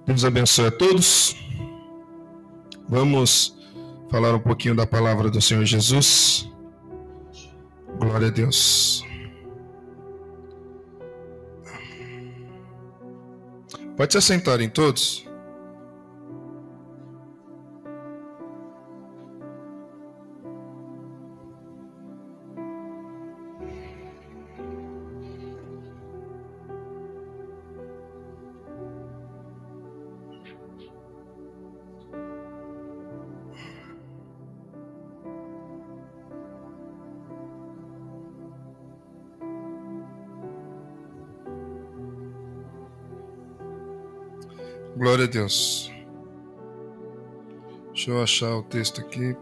Deus abençoe a todos. Vamos falar um pouquinho da palavra do Senhor Jesus. Glória a Deus. Pode se assentarem todos. Glória a Deus. Deixa eu achar o texto aqui.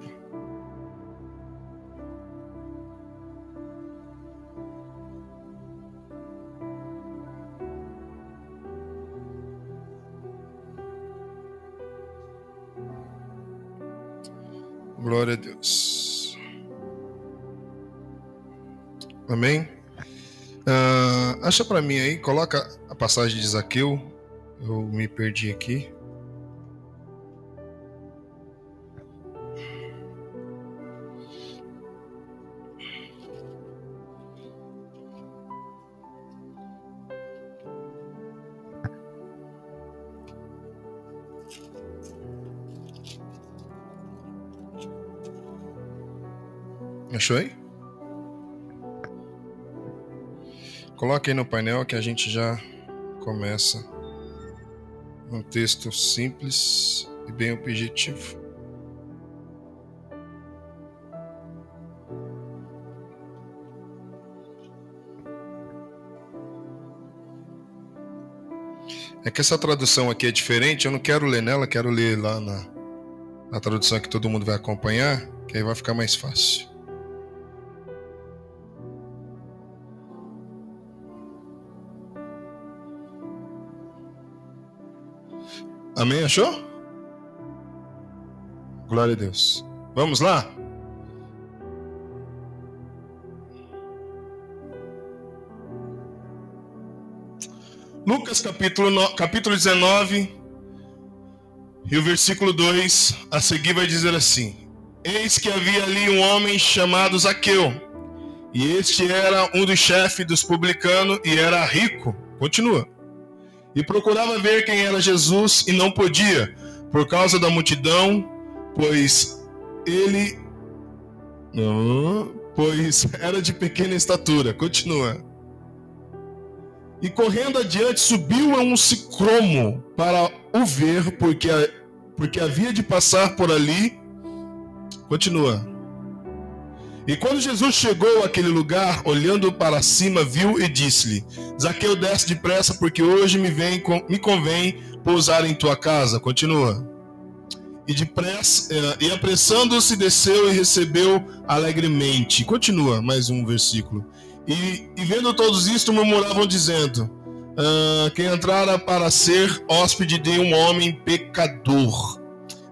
Glória a Deus. Amém? Acha para mim aí, coloca a passagem de Zaqueu. Eu me perdi aqui. Achou aí? Coloque aí no painel que a gente já começa. Um texto simples e bem objetivo. É que essa tradução aqui é diferente, eu não quero ler nela, quero ler lá na tradução que todo mundo vai acompanhar, que aí vai ficar mais fácil. Amém? Achou? Glória a Deus. Vamos lá? Lucas capítulo 19 e o versículo 2 a seguir vai dizer assim: Eis que havia ali um homem chamado Zaqueu, e este era um dos chefes dos publicanos e era rico. Continua. E procurava ver quem era Jesus e não podia, por causa da multidão, pois era de pequena estatura. Continua. E correndo adiante, subiu a um sicromo para o ver, porque havia de passar por ali. Continua. E quando Jesus chegou àquele lugar, olhando para cima, viu e disse-lhe: Zaqueu, desce depressa, porque hoje me convém pousar em tua casa. Continua. E apressando-se, desceu e recebeu alegremente. Continua, mais um versículo. E vendo todos isto, murmuravam, dizendo: quem entrara para ser hóspede de um homem pecador.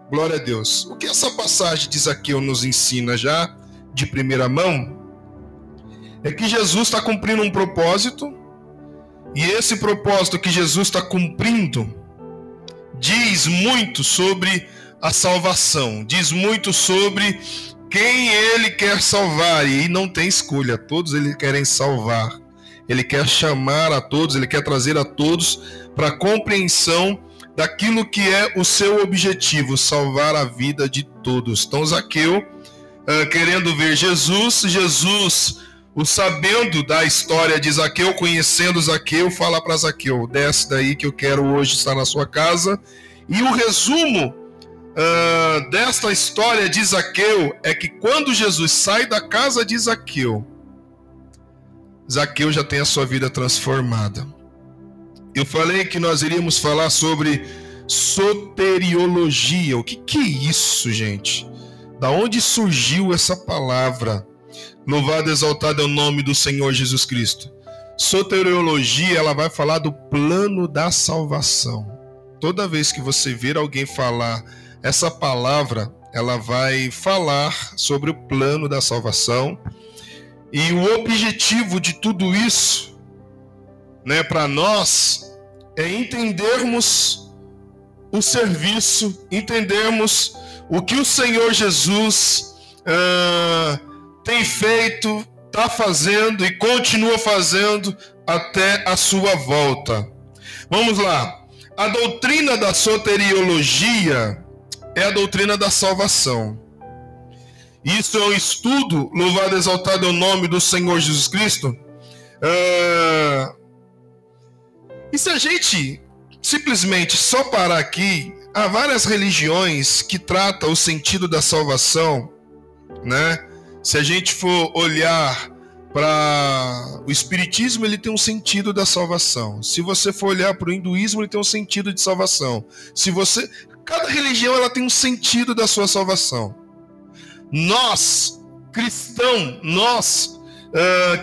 Glória a Deus. O que essa passagem de Zaqueu nos ensina já de primeira mão é que Jesus está cumprindo um propósito, e esse propósito que Jesus está cumprindo diz muito sobre a salvação, diz muito sobre quem ele quer salvar, e não tem escolha, todos ele querem salvar, ele quer chamar a todos, ele quer trazer a todos para a compreensão daquilo que é o seu objetivo, salvar a vida de todos. Então Zaqueu, querendo ver Jesus, o sabendo da história de Zaqueu, conhecendo Zaqueu, fala para Zaqueu: desce daí que eu quero hoje estar na sua casa. E o resumo desta história de Zaqueu é que quando Jesus sai da casa de Zaqueu, Zaqueu já tem a sua vida transformada. Eu falei que nós iríamos falar sobre soteriologia. O que é isso, gente? Da onde surgiu essa palavra? Louvado e exaltado é o nome do Senhor Jesus Cristo. Soteriologia, ela vai falar do plano da salvação. Toda vez que você ver alguém falar essa palavra, ela vai falar sobre o plano da salvação. E o objetivo de tudo isso, para nós, é entendermos o serviço, entendermos o que o Senhor Jesus tem feito, está fazendo e continua fazendo até a sua volta. Vamos lá. A doutrina da soteriologia é a doutrina da salvação. Isso é um estudo, louvado e exaltado é o nome do Senhor Jesus Cristo. E se a gente simplesmente só parar aqui, há várias religiões que tratam o sentido da salvação, né? Se a gente for olhar para o espiritismo, ele tem um sentido da salvação. Se você for olhar para o hinduísmo, ele tem um sentido de salvação. Cada religião ela tem um sentido da sua salvação. Nós, cristãos,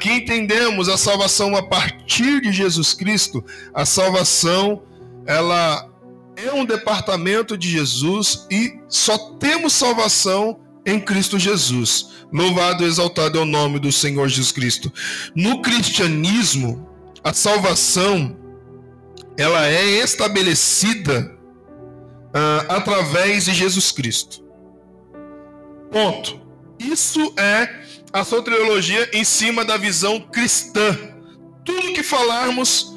que entendemos a salvação a partir de Jesus Cristo, a salvação ela é um departamento de Jesus e só temos salvação em Cristo Jesus. Louvado e exaltado é o nome do Senhor Jesus Cristo. No cristianismo, a salvação ela é estabelecida através de Jesus Cristo. Ponto. Isso é a soteriologia em cima da visão cristã. Tudo que falarmos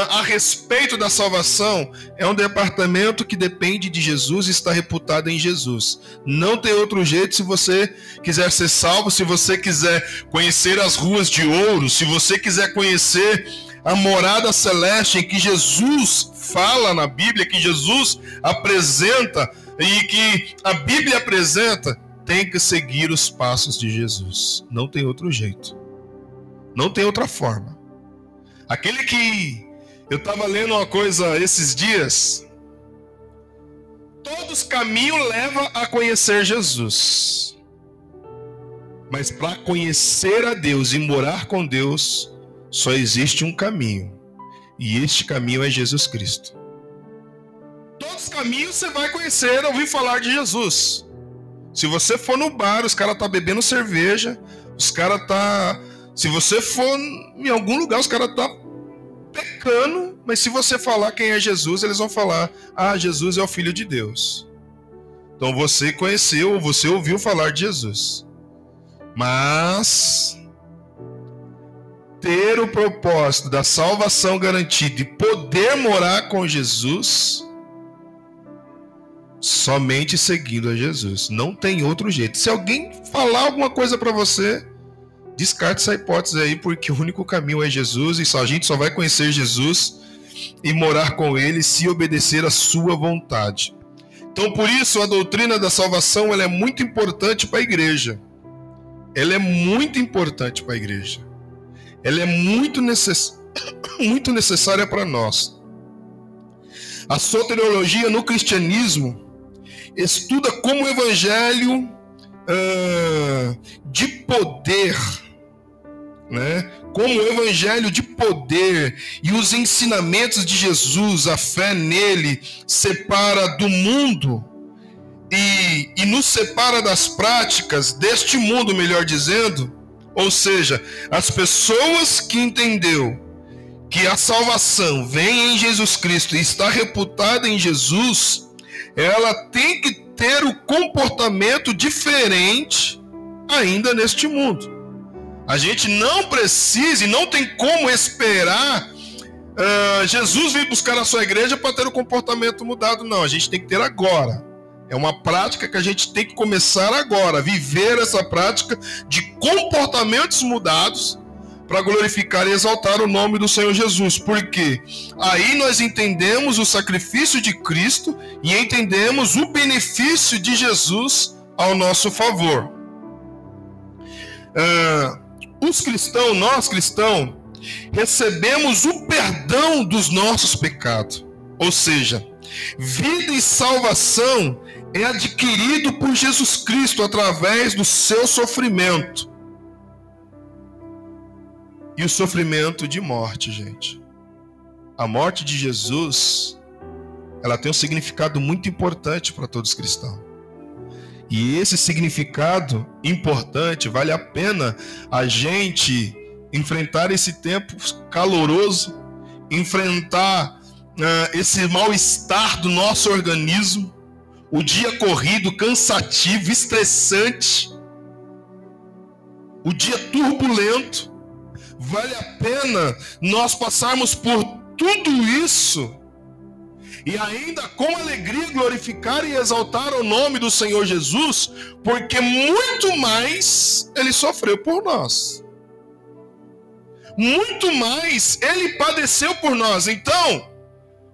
a respeito da salvação é um departamento que depende de Jesus e está reputado em Jesus. Não tem outro jeito. Se você quiser ser salvo, se você quiser conhecer as ruas de ouro, se você quiser conhecer a morada celeste em que Jesus fala na Bíblia, que Jesus apresenta e que a Bíblia apresenta, tem que seguir os passos de Jesus. Não tem outro jeito. Não tem outra forma. Aquele que eu estava lendo uma coisa esses dias, todos os caminhos levam a conhecer Jesus. Mas para conhecer a Deus e morar com Deus, só existe um caminho. E este caminho é Jesus Cristo. Todos os caminhos você vai conhecer, ouvir falar de Jesus. Se você for no bar, os caras estão bebendo cerveja, os caras estão... Se você for em algum lugar, os caras estão pecando, mas se você falar quem é Jesus, eles vão falar: ah, Jesus é o Filho de Deus. Então você conheceu, você ouviu falar de Jesus. Mas ter o propósito da salvação garantida e poder morar com Jesus, somente seguindo a Jesus. Não tem outro jeito. Se alguém falar alguma coisa para você, descarte essa hipótese aí, porque o único caminho é Jesus e a gente só vai conhecer Jesus e morar com Ele se obedecer a sua vontade. Então, por isso, a doutrina da salvação ela é muito importante para a igreja. Ela é muito importante para a igreja. Ela é muito necessária para nós. A soteriologia no cristianismo estuda como o evangelho de poder, né? Como o evangelho de poder e os ensinamentos de Jesus, a fé nele, separa do mundo e nos separa das práticas deste mundo, melhor dizendo. Ou seja, as pessoas que entendeu que a salvação vem em Jesus Cristo e está reputada em Jesus, ela tem que ter o comportamento diferente ainda neste mundo. A gente não precisa e não tem como esperar Jesus vir buscar a sua igreja para ter o comportamento mudado. Não, a gente tem que ter agora. É uma prática que a gente tem que começar agora, viver essa prática de comportamentos mudados para glorificar e exaltar o nome do Senhor Jesus. Porque aí nós entendemos o sacrifício de Cristo e entendemos o benefício de Jesus ao nosso favor. Os cristãos, nós cristãos, recebemos o perdão dos nossos pecados. Ou seja, vida e salvação é adquirido por Jesus Cristo através do seu sofrimento. E o sofrimento de morte, gente. A morte de Jesus, ela tem um significado muito importante para todos os cristãos. E esse significado importante, vale a pena a gente enfrentar esse tempo caloroso, enfrentar esse mal-estar do nosso organismo, o dia corrido, cansativo, estressante, o dia turbulento, vale a pena nós passarmos por tudo isso e ainda com alegria glorificar e exaltar o nome do Senhor Jesus, porque muito mais Ele sofreu por nós. Muito mais Ele padeceu por nós. Então,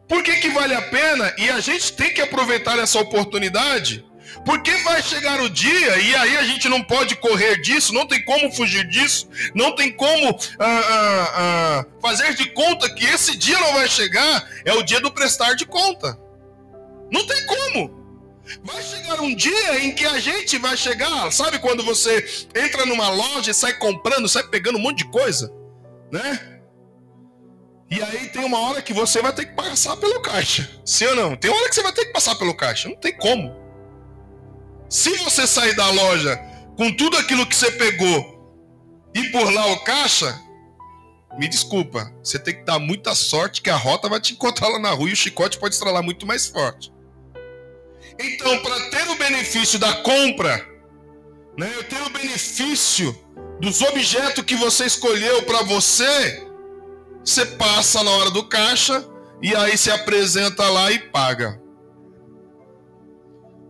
por que vale a pena? E a gente tem que aproveitar essa oportunidade, porque vai chegar o dia, e aí a gente não pode correr disso, não tem como fugir disso, não tem como fazer de conta que esse dia não vai chegar, é o dia do prestar de conta. Não tem como. Vai chegar um dia em que a gente vai chegar, sabe quando você entra numa loja e sai comprando, sai pegando um monte de coisa, né? E aí tem uma hora que você vai ter que passar pelo caixa, sim ou não? Tem uma hora que você vai ter que passar pelo caixa, não tem como. Se você sair da loja com tudo aquilo que você pegou e por lá o caixa, me desculpa, você tem que dar muita sorte que a rota vai te encontrar lá na rua e o chicote pode estralar muito mais forte. Então, para ter o benefício da compra, né, ter o benefício dos objetos que você escolheu para você, você passa na hora do caixa e aí se apresenta lá e paga.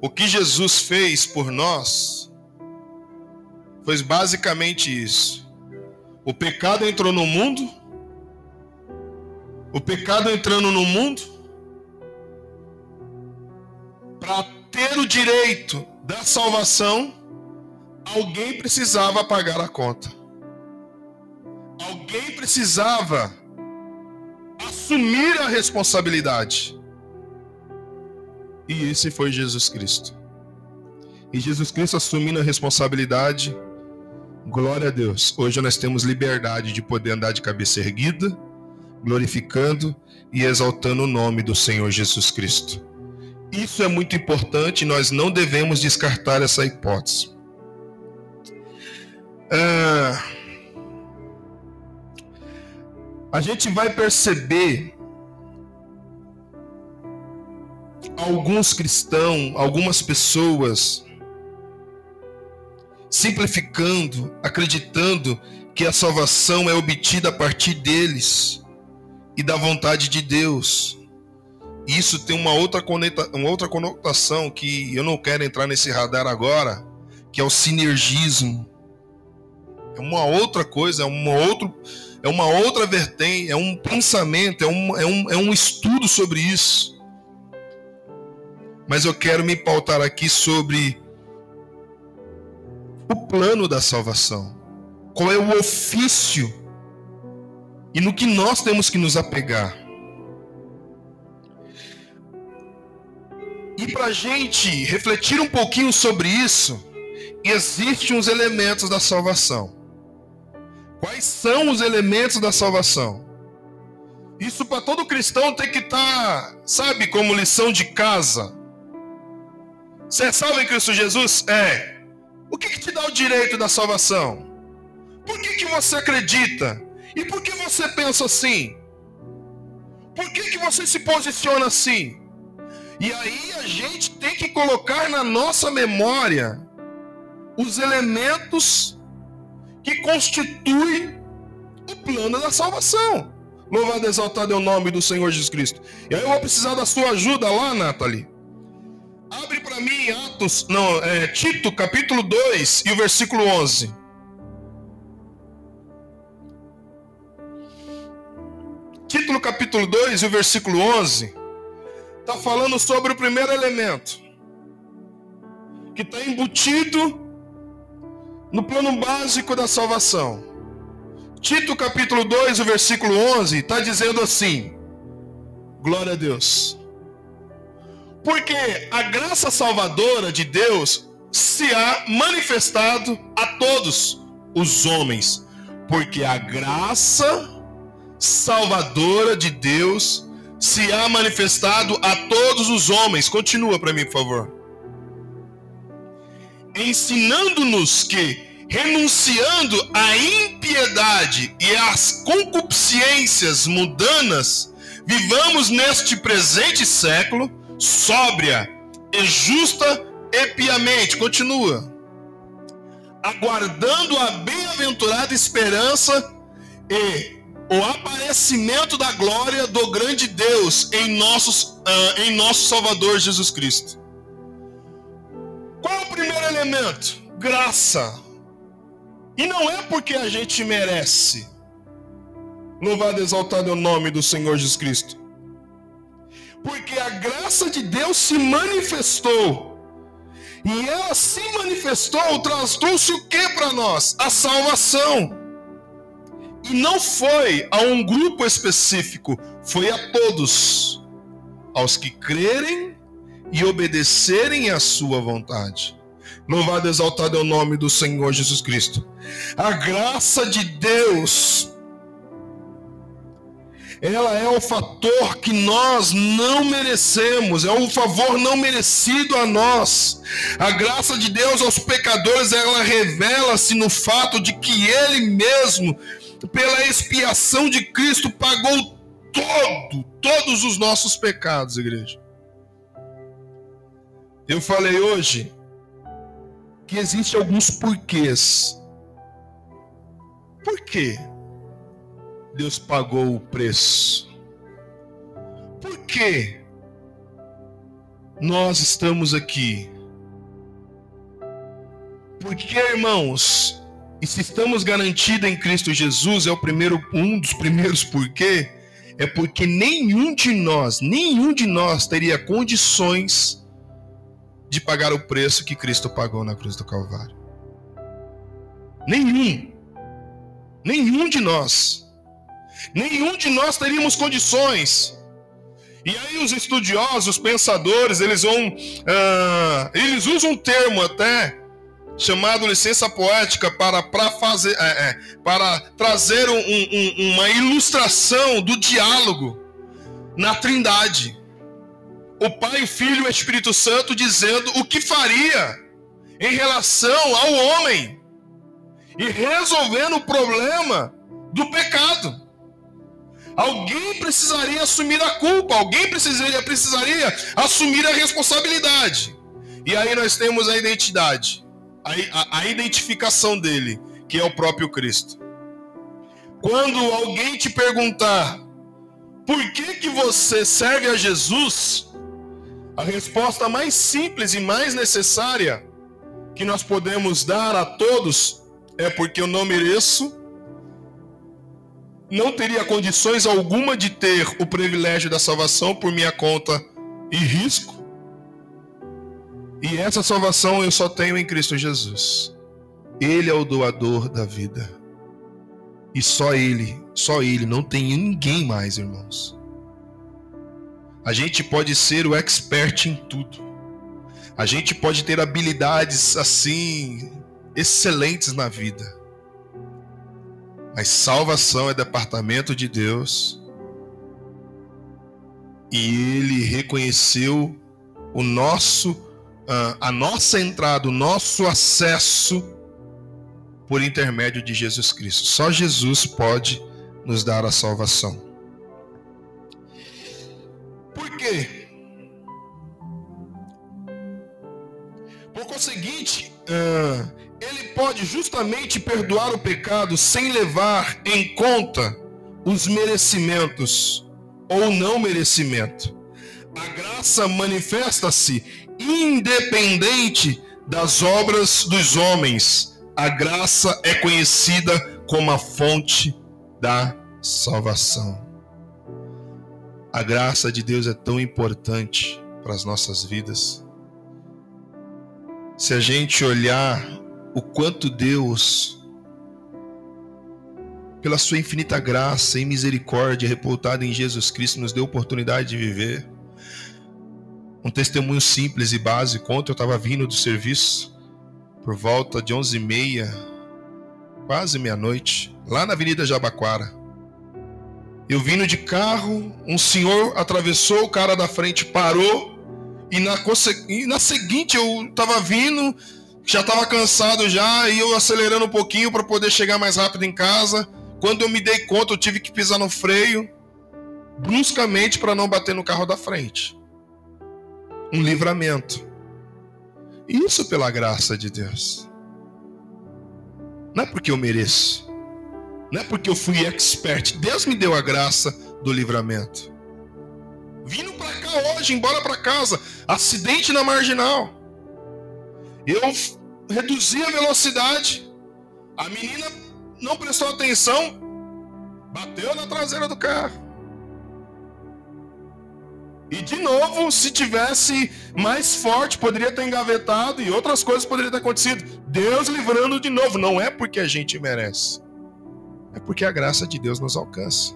O que Jesus fez por nós foi basicamente isso. O pecado entrou no mundo. O pecado entrando no mundo, para ter o direito da salvação, alguém precisava pagar a conta. Alguém precisava assumir a responsabilidade. E esse foi Jesus Cristo. E Jesus Cristo assumindo a responsabilidade, glória a Deus. Hoje nós temos liberdade de poder andar de cabeça erguida, glorificando e exaltando o nome do Senhor Jesus Cristo. Isso é muito importante, nós não devemos descartar essa hipótese. A gente vai perceber alguns cristãos, algumas pessoas simplificando, acreditando que a salvação é obtida a partir deles e da vontade de Deus. Isso tem uma outra conotação que eu não quero entrar nesse radar agora, que é o sinergismo. É uma outra coisa, é uma outra vertente, é um pensamento, é um estudo sobre isso. Mas eu quero me pautar aqui sobre o plano da salvação. Qual é o ofício e no que nós temos que nos apegar. E para a gente refletir um pouquinho sobre isso, existem os elementos da salvação. Quais são os elementos da salvação? Isso para todo cristão tem que estar, sabe, como lição de casa. Você é salvo em Cristo Jesus? É. O que te dá o direito da salvação? Por que você acredita? E por que você pensa assim? Por que você se posiciona assim? E aí a gente tem que colocar na nossa memória os elementos que constituem o plano da salvação. Louvado e exaltado é o nome do Senhor Jesus Cristo. E aí eu vou precisar da sua ajuda lá, Nathalie. Abre para mim Tito capítulo 2 e o versículo 11. Tito capítulo 2 e o versículo 11 está falando sobre o primeiro elemento que está embutido no plano básico da salvação. Tito capítulo 2, o versículo 11 está dizendo assim: glória a Deus. Porque a graça salvadora de Deus se há manifestado a todos os homens. Porque a graça salvadora de Deus se há manifestado a todos os homens. Continua para mim, por favor. Ensinando-nos que, renunciando à impiedade e às concupiscências mundanas, vivamos neste presente século, sóbria e justa e piamente. Continua. Aguardando a bem-aventurada esperança e o aparecimento da glória do grande Deus em nosso Salvador Jesus Cristo. Qual é o primeiro elemento? Graça. E não é porque a gente merece. Louvado e exaltado é o nome do Senhor Jesus Cristo. Porque a graça de Deus se manifestou. E ela se manifestou, trouxe o que para nós? A salvação. E não foi a um grupo específico, foi a todos. Aos que crerem e obedecerem à sua vontade. Louvado e exaltado é o nome do Senhor Jesus Cristo. A graça de Deus, ela é o fator que nós não merecemos, é um favor não merecido a nós. A graça de Deus aos pecadores, ela revela-se no fato de que Ele mesmo, pela expiação de Cristo, pagou todos os nossos pecados, igreja. Eu falei hoje que existem alguns porquês. Por quê Deus pagou o preço? Por que nós estamos aqui? Porque, irmãos, e se estamos garantidos em Cristo Jesus, um dos primeiros porquê, é porque nenhum de nós teria condições de pagar o preço que Cristo pagou na cruz do Calvário. Nenhum de nós. Nenhum de nós teríamos condições. E aí os estudiosos, os pensadores, eles usam um termo até chamado licença poética para trazer uma ilustração do diálogo na Trindade. O Pai, o Filho e o Espírito Santo dizendo o que faria em relação ao homem e resolvendo o problema do pecado. Alguém precisaria assumir a culpa, alguém precisaria assumir a responsabilidade. E aí nós temos a identidade, a identificação dele, que é o próprio Cristo. Quando alguém te perguntar por que você serve a Jesus, a resposta mais simples e mais necessária que nós podemos dar a todos é porque eu não mereço, não teria condições alguma de ter o privilégio da salvação por minha conta e risco. E essa salvação eu só tenho em Cristo Jesus. Ele é o doador da vida. E só Ele, não tem ninguém mais, irmãos. A gente pode ser o expert em tudo. A gente pode ter habilidades assim excelentes na vida. Mas salvação é departamento de Deus. E Ele reconheceu a nossa entrada, o nosso acesso por intermédio de Jesus Cristo. Só Jesus pode nos dar a salvação. Por quê? Por conseguinte, Ele pode justamente perdoar o pecado sem levar em conta os merecimentos ou não merecimento. A graça manifesta-se independente das obras dos homens. A graça é conhecida como a fonte da salvação. A graça de Deus é tão importante para as nossas vidas. Se a gente olhar o quanto Deus, pela sua infinita graça e misericórdia reportada em Jesus Cristo, nos deu a oportunidade de viver. Um testemunho simples e básico. Ontem eu estava vindo do serviço por volta de 11h30, quase meia-noite, lá na Avenida Jabaquara. Eu vindo de carro, um senhor atravessou, o cara da frente parou, e na seguinte eu estava vindo, já estava cansado já, e eu acelerando um pouquinho para poder chegar mais rápido em casa. Quando eu me dei conta, eu tive que pisar no freio. bruscamente para não bater no carro da frente. Um livramento. Isso pela graça de Deus. Não é porque eu mereço. Não é porque eu fui expert. Deus me deu a graça do livramento. Vindo para cá hoje, embora para casa, acidente na marginal. Eu reduzi a velocidade. A menina não prestou atenção, bateu na traseira do carro. E de novo, se tivesse mais forte, poderia ter engavetado e outras coisas poderiam ter acontecido. Deus livrando de novo. Não é porque a gente merece. É porque a graça de Deus nos alcança.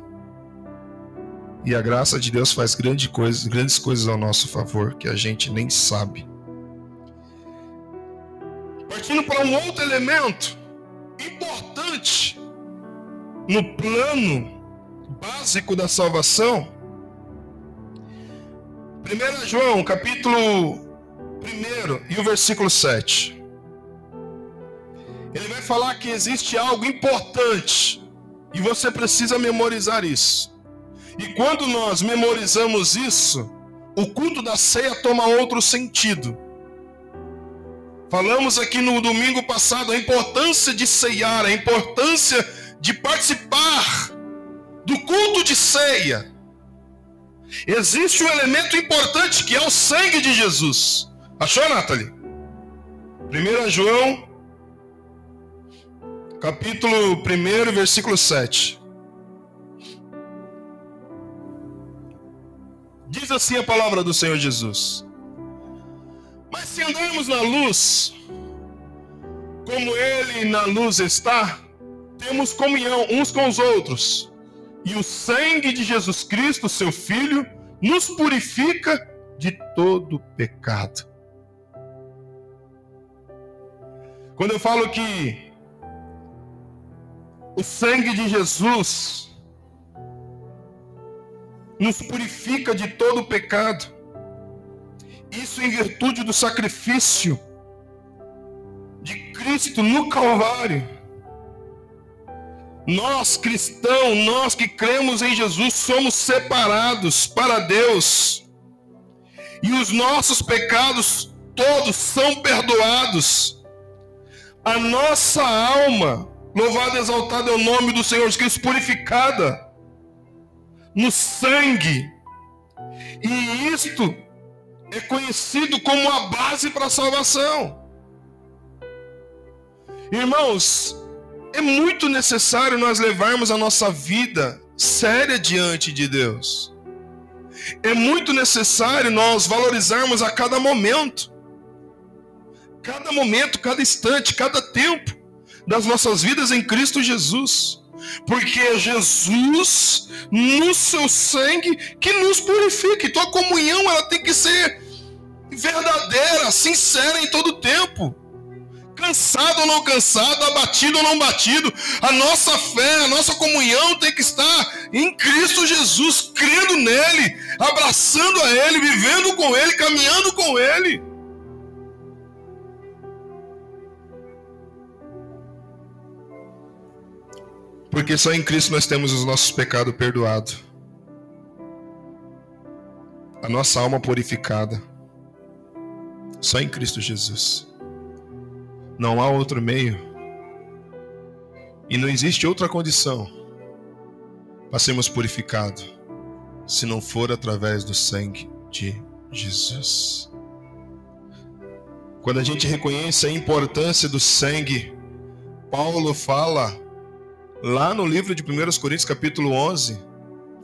E a graça de Deus faz grandes coisas ao nosso favor, que a gente nem sabe. Partindo para um outro elemento importante no plano básico da salvação. 1 João, capítulo 1 e o versículo 7. Ele vai falar que existe algo importante e você precisa memorizar isso. E quando nós memorizamos isso, o culto da ceia toma outro sentido. Falamos aqui no domingo passado a importância de ceiar, a importância de participar do culto de ceia. Existe um elemento importante que é o sangue de Jesus. Achou, Nathalie? 1 João, capítulo 1, versículo 7. Diz assim a palavra do Senhor Jesus: mas se andarmos na luz, como Ele na luz está, temos comunhão uns com os outros. E o sangue de Jesus Cristo, seu Filho, nos purifica de todo pecado. Quando eu falo que o sangue de Jesus nos purifica de todo pecado, isso em virtude do sacrifício de Cristo no Calvário. Nós cristãos, nós que cremos em Jesus, somos separados para Deus. E os nossos pecados todos são perdoados. A nossa alma, louvado e exaltado é o nome do Senhor Jesus Cristo, purificada no sangue. E isto é conhecido como a base para a salvação. Irmãos, é muito necessário nós levarmos a nossa vida séria diante de Deus. É muito necessário nós valorizarmos a cada momento, cada instante, cada tempo das nossas vidas em Cristo Jesus. Porque é Jesus, no seu sangue, que nos purifica. Então a comunhão ela tem que ser verdadeira, sincera em todo tempo. Cansado ou não cansado, abatido ou não batido, a nossa fé, a nossa comunhão tem que estar em Cristo Jesus, crendo nele, abraçando a ele, vivendo com ele, caminhando com ele. Porque só em Cristo nós temos os nossos pecados perdoados, a nossa alma purificada. Só em Cristo Jesus. Não há outro meio. E não existe outra condição para sermos purificados, se não for através do sangue de Jesus. Quando a gente reconhece a importância do sangue, Paulo fala, lá no livro de 1 Coríntios capítulo 11,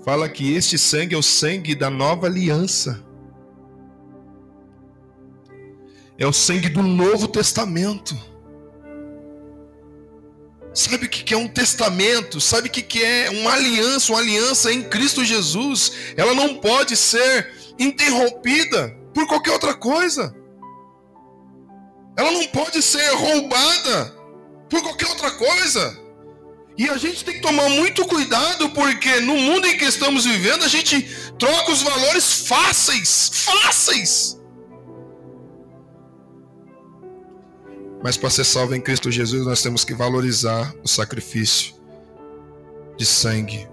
fala que este sangue é o sangue da nova aliança. É o sangue do Novo Testamento. Sabe o que é um testamento? Sabe o que é uma aliança? Uma aliança em Cristo Jesus. Ela não pode ser interrompida por qualquer outra coisa. Ela não pode ser roubada por qualquer outra coisa. E a gente tem que tomar muito cuidado, porque no mundo em que estamos vivendo, a gente troca os valores fáceis. Mas para ser salvo em Cristo Jesus, nós temos que valorizar o sacrifício de sangue.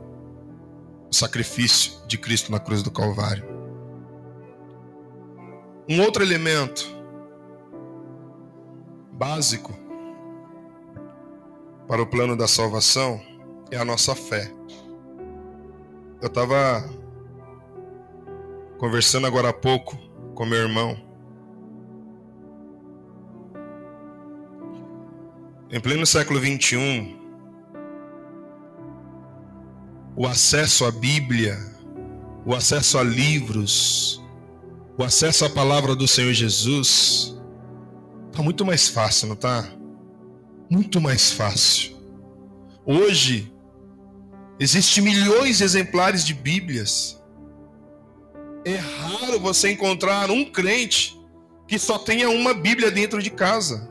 o sacrifício de Cristo na cruz do Calvário. Um outro elemento básico para o plano da salvação é a nossa fé. Eu estava conversando agora há pouco com meu irmão. Em pleno século XXI, o acesso à Bíblia, o acesso a livros, o acesso à palavra do Senhor Jesus está muito mais fácil, não está? Muito mais fácil. Hoje, existem milhões de exemplares de Bíblias. É raro você encontrar um crente que só tenha uma Bíblia dentro de casa.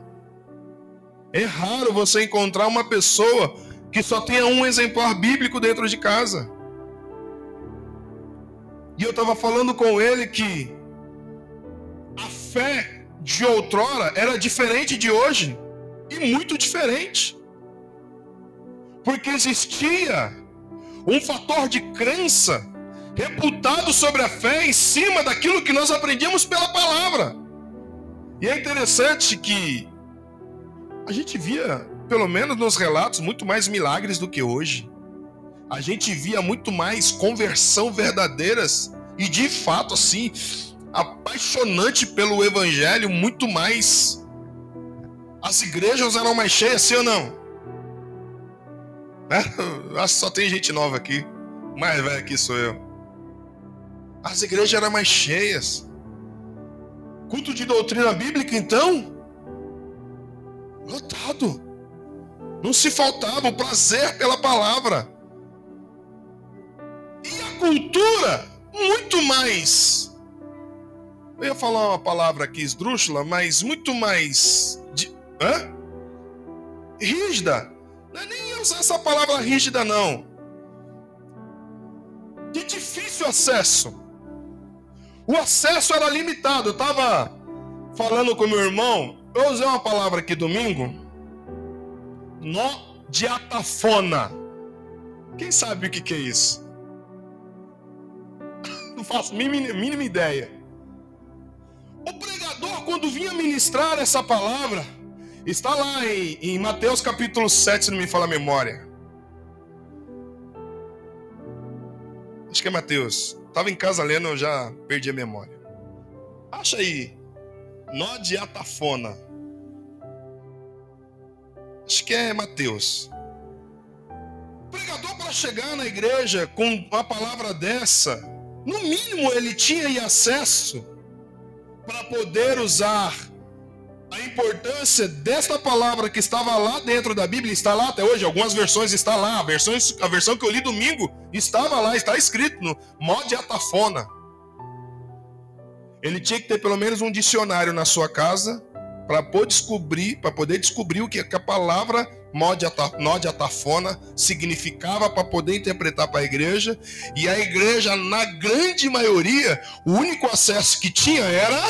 É raro você encontrar uma pessoa que só tenha um exemplar bíblico dentro de casa. E eu estava falando com ele que a fé de outrora era diferente de hoje. E muito diferente. Porque existia um fator de crença reputado sobre a fé em cima daquilo que nós aprendíamos pela palavra. E é interessante que a gente via, pelo menos nos relatos, muito mais milagres do que hoje. A gente via muito mais conversão verdadeiras e de fato assim, apaixonante pelo evangelho, muito mais. As igrejas eram mais cheias, sim ou não? Acho que só tem gente nova aqui. O mais velho aqui sou eu. As igrejas eram mais cheias. Culto de doutrina bíblica, então? Lotado. Não se faltava o prazer pela palavra. E a cultura, muito mais. Eu ia falar uma palavra aqui esdrúxula, mas muito mais rígida. Não é nem usar essa palavra rígida, não. De difícil acesso. O acesso era limitado. Eu estava falando com meu irmão. Eu usei uma palavra aqui domingo. Diatafona. Quem sabe o que é isso? Não faço a mínima ideia. O pregador, quando vinha ministrar essa palavra, está lá em Mateus capítulo 7, se não me falha a memória. Acho que é Mateus. Estava em casa lendo, eu já perdi a memória. Acha aí. Diatafona. Acho que é Mateus. O pregador, para chegar na igreja com uma palavra dessa, no mínimo ele tinha acesso para poder usar a importância desta palavra que estava lá dentro da Bíblia, está lá até hoje, algumas versões está lá, a versão que eu li domingo estava lá, está escrito no Diatafona. Ele tinha que ter pelo menos um dicionário na sua casa para poder descobrir o que a palavra Diatafona significava, para poder interpretar para a igreja. E a igreja, na grande maioria, o único acesso que tinha era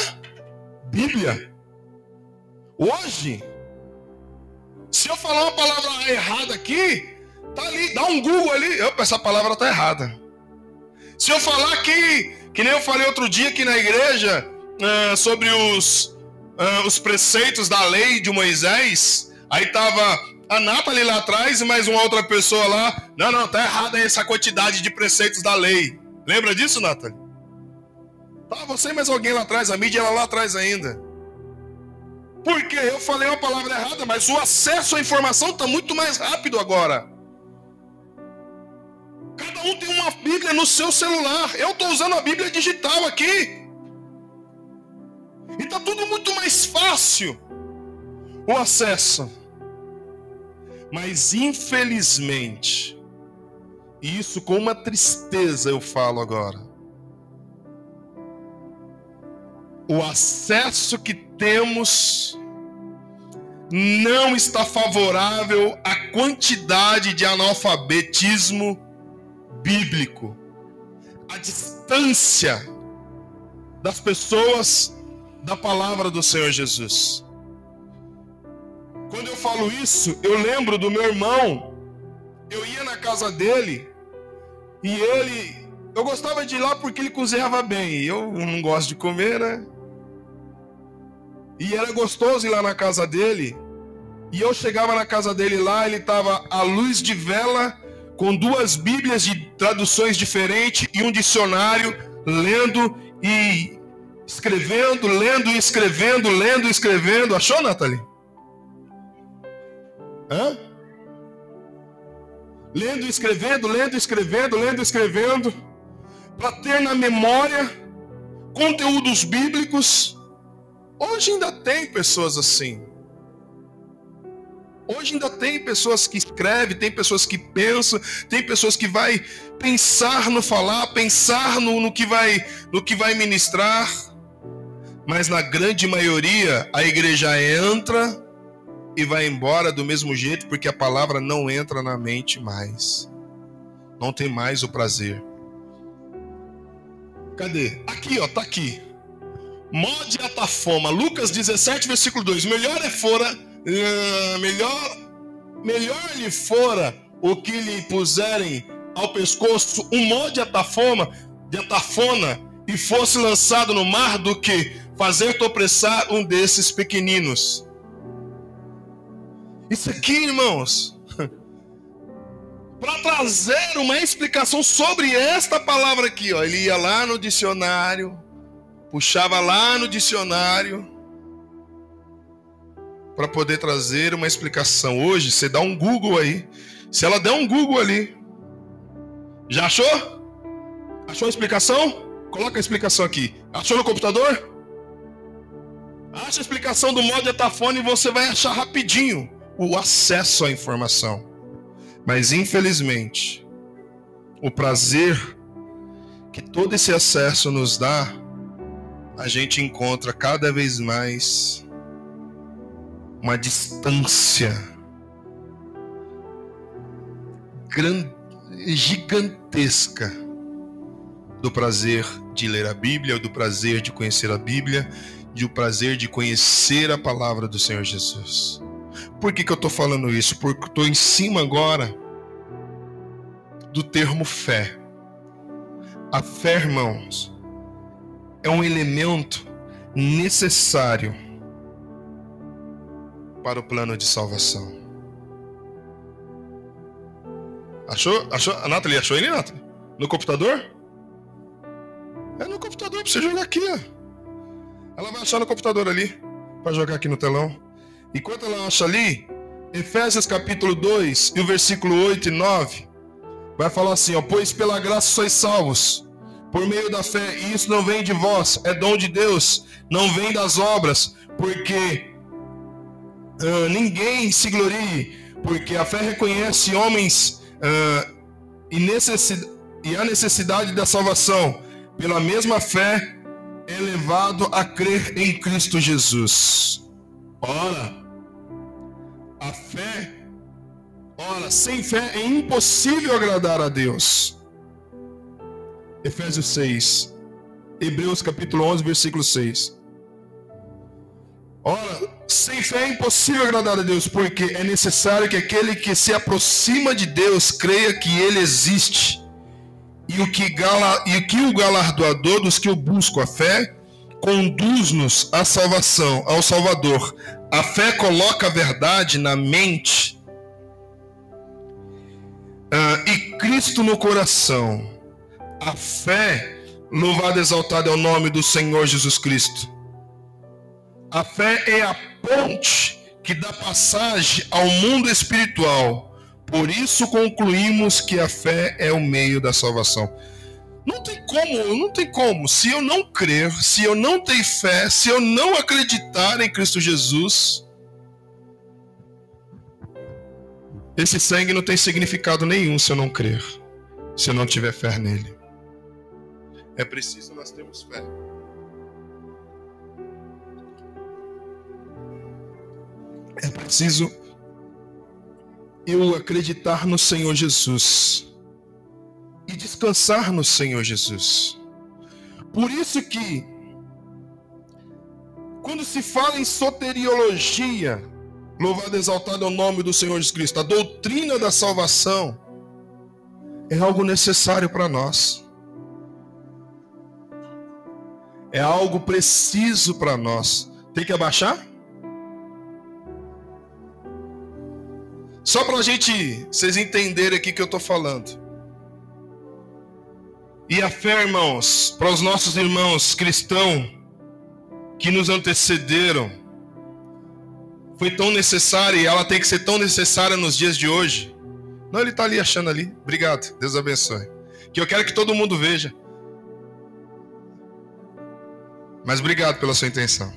Bíblia. Hoje, se eu falar uma palavra errada aqui, tá ali, dá um Google ali, essa palavra está errada. Se eu falar que nem eu falei outro dia aqui na igreja, sobre os preceitos da lei de Moisés, aí estava a Nathalie lá atrás e mais uma outra pessoa lá. Não, tá errada essa quantidade de preceitos da lei. Lembra disso, Nathalie? Tá você e mais alguém lá atrás, a mídia era lá atrás ainda. Porque eu falei uma palavra errada, mas o acesso à informação está muito mais rápido agora. Cada um tem uma Bíblia no seu celular. Eu estou usando a Bíblia digital aqui. E está tudo muito mais fácil o acesso. Mas infelizmente, e isso com uma tristeza eu falo agora, o acesso que temos não está favorável à quantidade de analfabetismo bíblico. A distância das pessoas da palavra do Senhor Jesus. Quando eu falo isso, eu lembro do meu irmão. Eu ia na casa dele E eu gostava de ir lá porque ele cozinhava bem. Eu não gosto de comer, né? E era gostoso ir lá na casa dele. E eu chegava na casa dele lá, ele estava à luz de vela, com 2 Bíblias de traduções diferentes e um dicionário, lendo e escrevendo, lendo e escrevendo, lendo e escrevendo. Achou, Nathalie? Hã? Lendo e escrevendo, lendo e escrevendo, lendo e escrevendo, para ter na memória conteúdos bíblicos. Hoje ainda tem pessoas assim. Hoje ainda tem pessoas que escrevem, tem pessoas que pensam, tem pessoas que vai pensar no falar, pensar no que vai ministrar. Mas na grande maioria, a igreja entra e vai embora do mesmo jeito, porque a palavra não entra na mente mais. Não tem mais o prazer. Cadê? Aqui, ó, tá aqui. Mode atafoma, Lucas 17, versículo 2. Melhor lhe fora o que lhe puserem ao pescoço um mó de atafona, e fosse lançado no mar, do que fazer tropeçar um desses pequeninos. Isso aqui, irmãos, para trazer uma explicação sobre esta palavra aqui, ó, ele ia lá no dicionário, puxava lá no dicionário, para poder trazer uma explicação. Hoje, você dá um Google aí. Se ela der um Google ali, já achou? Achou a explicação? Coloca a explicação aqui. Achou no computador? Acha a explicação do modo etafone e você vai achar rapidinho o acesso à informação. Mas, infelizmente, o prazer que todo esse acesso nos dá, a gente encontra cada vez mais uma distância gigantesca do prazer de ler a Bíblia, do prazer de conhecer a Bíblia, do prazer de conhecer a palavra do Senhor Jesus. Por que eu estou falando isso? Porque eu estou em cima agora do termo fé. A fé, irmãos, é um elemento necessário para o plano de salvação. Achou? A Nathalie achou ele, Nathalie? No computador? É no computador para você jogar aqui, ó. Ela vai achar no computador ali, para jogar aqui no telão. Enquanto ela acha ali, Efésios capítulo 2, e o versículo 8 e 9, vai falar assim, ó: pois pela graça sois salvos, por meio da fé, e isso não vem de vós, é dom de Deus, não vem das obras, porque ninguém se glorie, porque a fé reconhece homens e a necessidade da salvação. Pela mesma fé é levado a crer em Cristo Jesus. Ora, a fé, sem fé é impossível agradar a Deus. Efésios 6, Hebreus capítulo 11, versículo 6. Ora, sem fé é impossível agradar a Deus, porque é necessário que aquele que se aproxima de Deus creia que Ele existe, e o que o galardoador dos que o buscam. A fé conduz-nos à salvação, ao Salvador. A fé coloca a verdade na mente e Cristo no coração. A fé, louvado e exaltado é o nome do Senhor Jesus Cristo. A fé é a ponte que dá passagem ao mundo espiritual. Por isso concluímos que a fé é o meio da salvação. Não tem como. Se eu não crer, se eu não ter fé, se eu não acreditar em Cristo Jesus, esse sangue não tem significado nenhum se eu não crer, se eu não tiver fé nele. É preciso nós termos fé. É preciso eu acreditar no Senhor Jesus e descansar no Senhor Jesus. Por isso que, quando se fala em soteriologia, louvado e exaltado é o nome do Senhor Jesus Cristo, a doutrina da salvação, é algo necessário para nós. É algo preciso para nós. Tem que abaixar? Só para vocês entenderem aqui que eu estou falando. E a fé, irmãos, para os nossos irmãos cristãos que nos antecederam, foi tão necessária e ela tem que ser tão necessária nos dias de hoje. Não, ele está ali achando ali. Obrigado, Deus abençoe. Que eu quero que todo mundo veja. Mas obrigado pela sua intenção.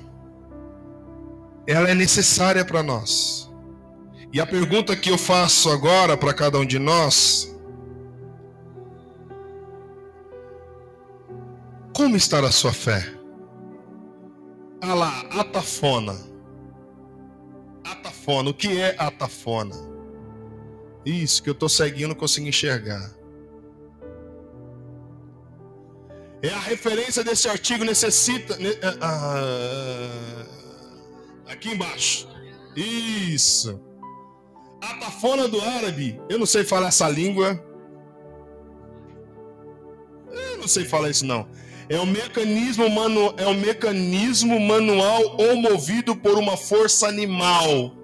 Ela é necessária para nós. E a pergunta que eu faço agora para cada um de nós: como está a sua fé? Ah lá, atafona. Atafona, o que é atafona? Isso, que eu estou seguindo, não consigo enxergar. É a referência desse artigo necessita... aqui embaixo. Isso. Atafona do árabe. Eu não sei falar essa língua. Eu não sei falar isso não. É um mecanismo manual ou movido por uma força animal.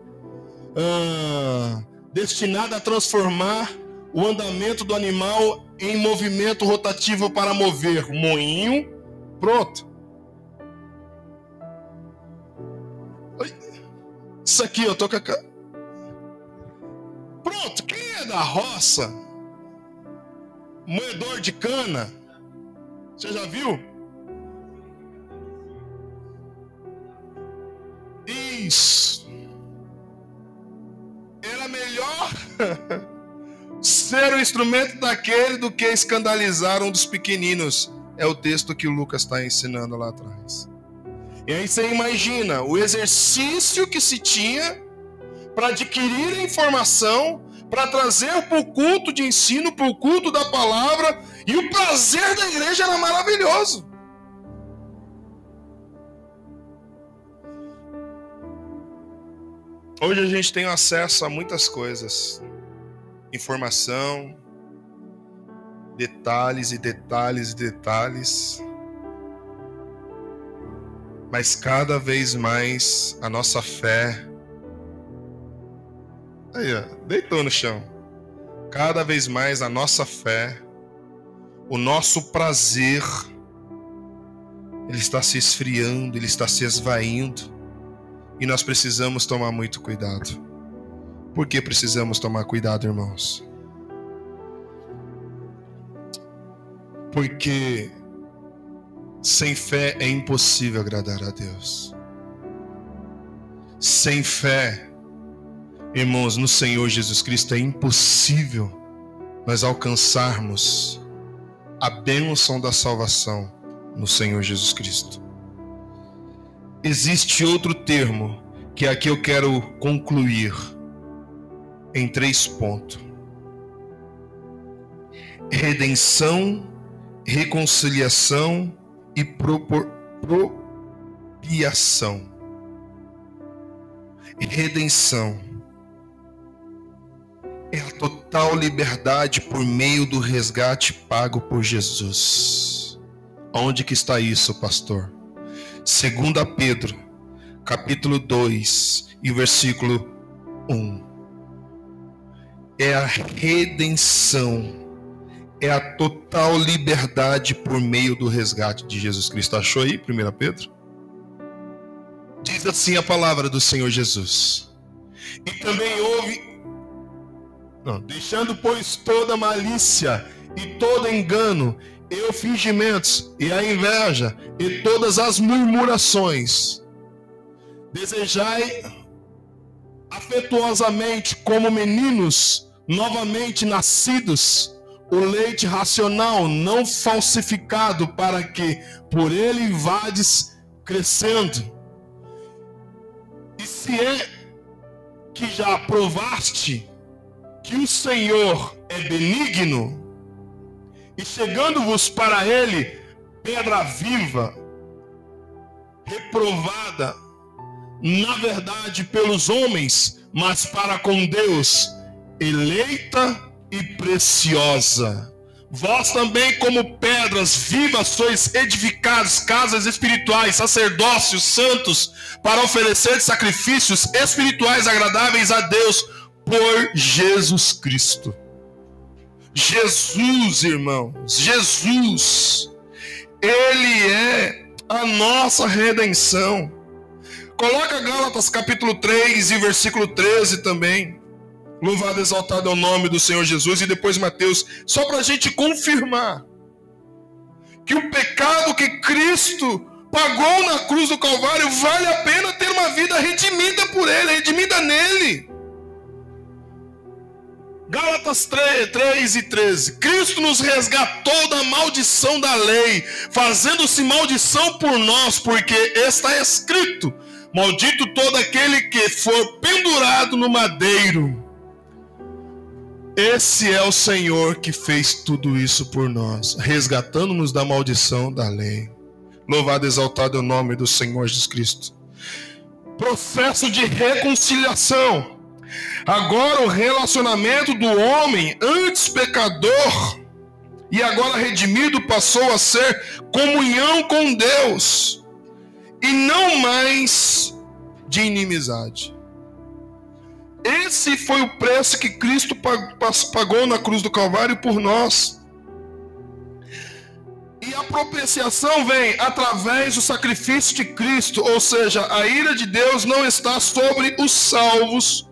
Destinada a transformar o andamento do animal em movimento rotativo para mover moinho. Pronto. Isso aqui eu tô com a... Pronto, quem é da roça? Moedor de cana. Você já viu? Isso. Era melhor ser o instrumento daquele do que escandalizar um dos pequeninos. É o texto que o Lucas está ensinando lá atrás. E aí você imagina o exercício que se tinha para adquirir a informação, para trazer para o culto de ensino, para o culto da palavra, e o prazer da igreja era maravilhoso. Hoje a gente tem acesso a muitas coisas, informação, detalhes e detalhes e detalhes, mas cada vez mais a nossa fé, aí ó, deitou no chão, cada vez mais a nossa fé, o nosso prazer, ele está se esfriando, ele está se esvaindo. E nós precisamos tomar muito cuidado. Por que precisamos tomar cuidado, irmãos? Porque sem fé é impossível agradar a Deus. Sem fé, irmãos, no Senhor Jesus Cristo é impossível nós alcançarmos a bênção da salvação no Senhor Jesus Cristo. Existe outro termo que aqui eu quero concluir em 3 pontos: redenção, reconciliação e propiação. Redenção é a total liberdade por meio do resgate pago por Jesus. Onde que está isso, pastor? 2 Pedro, capítulo 2 e versículo 1. É a redenção, é a total liberdade por meio do resgate de Jesus Cristo. Achou aí, 1 Pedro? Diz assim a palavra do Senhor Jesus. E também houve... deixando, pois, toda malícia e todo engano, e os fingimentos, e a inveja, e todas as murmurações. Desejai afetuosamente, como meninos novamente nascidos, o leite racional, não falsificado, para que por ele vades crescendo. E se é que já provaste que o Senhor é benigno, e chegando-vos para ele, pedra viva, reprovada, na verdade pelos homens, mas para com Deus, eleita e preciosa. Vós também, como pedras vivas, sois edificados casas espirituais, sacerdócios santos, para oferecer sacrifícios espirituais agradáveis a Deus por Jesus Cristo. Jesus, irmãos, Jesus, Ele é a nossa redenção. Coloca Gálatas capítulo 3 e versículo 13 também. Louvado e exaltado é o nome do Senhor Jesus. E depois Mateus, só para a gente confirmar que o pecado que Cristo pagou na cruz do Calvário vale a pena ter uma vida redimida por Ele, redimida nele. Gálatas 3 e 13. Cristo nos resgatou da maldição da lei, fazendo-se maldição por nós, porque está escrito: maldito todo aquele que for pendurado no madeiro. Esse é o Senhor que fez tudo isso por nós, resgatando-nos da maldição da lei. Louvado e exaltado é o nome do Senhor Jesus Cristo. Processo de reconciliação. Agora o relacionamento do homem, antes pecador e agora redimido, passou a ser comunhão com Deus e não mais de inimizade. Esse foi o preço que Cristo pagou na cruz do Calvário por nós. E a propiciação vem através do sacrifício de Cristo, ou seja, a ira de Deus não está sobre os salvos.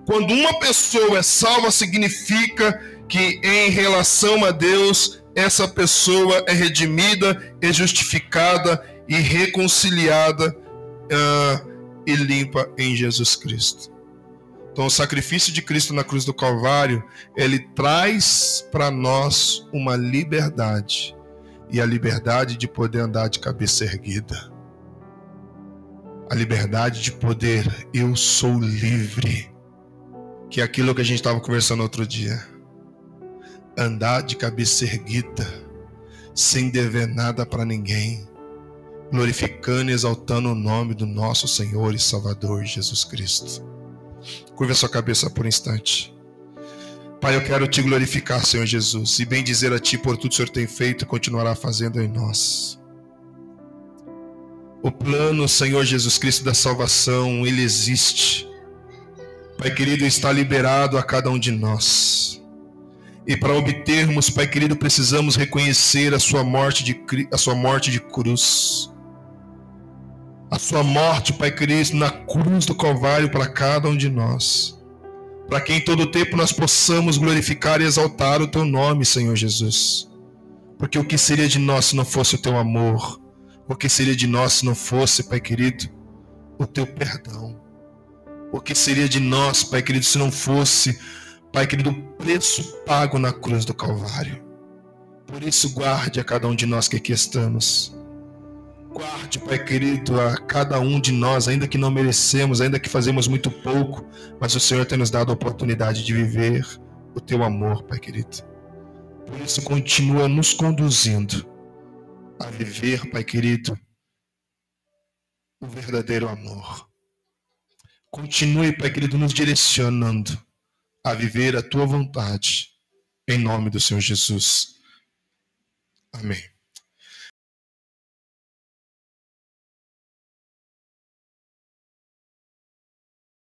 Quando uma pessoa é salva, significa que em relação a Deus, essa pessoa é redimida, é justificada e reconciliada e limpa em Jesus Cristo. Então o sacrifício de Cristo na cruz do Calvário, ele traz para nós uma liberdade. E a liberdade de poder andar de cabeça erguida. A liberdade de poder, eu sou livre. Que é aquilo que a gente estava conversando outro dia. Andar de cabeça erguida, sem dever nada para ninguém. Glorificando e exaltando o nome do nosso Senhor e Salvador Jesus Cristo. Curva a sua cabeça por um instante. Pai, eu quero te glorificar, Senhor Jesus, e bem dizer a ti por tudo que o Senhor tem feito e continuará fazendo em nós. O plano, Senhor Jesus Cristo, da salvação, ele existe. Pai querido, está liberado a cada um de nós. E para obtermos, Pai querido, precisamos reconhecer a sua morte de cruz. A sua morte, Pai querido, na cruz do Calvário para cada um de nós. Para que em todo tempo nós possamos glorificar e exaltar o Teu nome, Senhor Jesus. Porque o que seria de nós se não fosse o Teu amor? O que seria de nós se não fosse, Pai querido, o Teu perdão? O que seria de nós, Pai querido, se não fosse, Pai querido, o preço pago na cruz do Calvário? Por isso, guarde a cada um de nós que aqui estamos. Guarde, Pai querido, a cada um de nós, ainda que não merecemos, ainda que fazemos muito pouco, mas o Senhor tem nos dado a oportunidade de viver o Teu amor, Pai querido. Por isso, continua nos conduzindo a viver, Pai querido, o verdadeiro amor. Continue, Pai querido, nos direcionando a viver a Tua vontade, em nome do Senhor Jesus. Amém.